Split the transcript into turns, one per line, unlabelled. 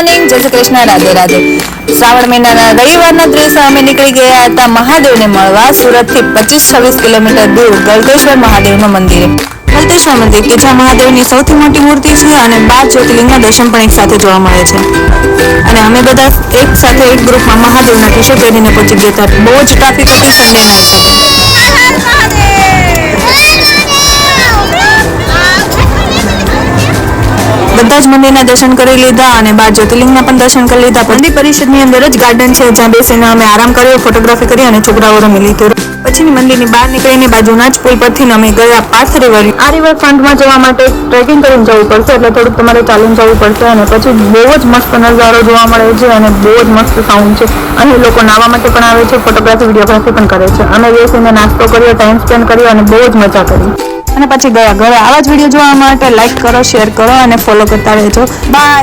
Morning, જય શ્રી કૃષ્ણ, રાધે રાધે। શ્રાવણ મહિનાના રવિવારના દિવસે અમે નીકળી ગયા હતા મહાદેવને મળવા સુરતથી 25-26 કિલોમીટર દૂર ગળતેશ્વર મહાદેવના મંદિરે। ગળતેશ્વર મંદિર કે જ્યાં મહાદેવની સૌથી મોટી મૂર્તિ છે અને 12 જ્યોતિર્લિંગના દર્શન પણ એક સાથે જોવા મળે છે। અને અમે બધા એક સાથે એક ગ્રુપમાં મહાદેવના કેશો પહેરીને પહોંચી ગયા હતા। બહુ જ ટ્રાફિક હતી સન્ડેના હિસાબે। બધા જ મંદિરના દર્શન કરી લીધા અને 12 જ્યોતિર્લિંગના પણ દર્શન કરી લીધા। મંદિર પરિષદની અંદર જ ગાર્ડન છે જ્યાં બેસીને અમે આરામ કર્યો, ફોટોગ્રાફી કરી અને છોકરાઓ રમી લીધું। પછીની મંદિરની બહાર નીકળીને બાજુના જ પુલ પરથી અમે ગયા પાર્થ રિવર। આ રિવરફ્રન્ટમાં જવા માટે ટ્રેકિંગ કરીને જવું પડશે, એટલે થોડુંક તમારે ચાલીને જવું પડશે અને પછી બહુ જ મસ્ત નજારો જોવા મળે છે અને બહુ જ મસ્ત સાઉન્ડ છે। અહીં લોકો નાહવા માટે પણ આવે છે, ફોટોગ્રાફી વિડીયોગ્રાફી પણ કરે છે। અમે બેસીને નાસ્તો કર્યો, ટાઈમ સ્પેન્ડ કર્યો અને બહુ જ મજા કરી અને પછી ગયા ઘરે। આવા જ વિડીયો જોવા માટે લાઈક કરો, શેર કરો અને ફોલો કરતા રહેજો। બાય।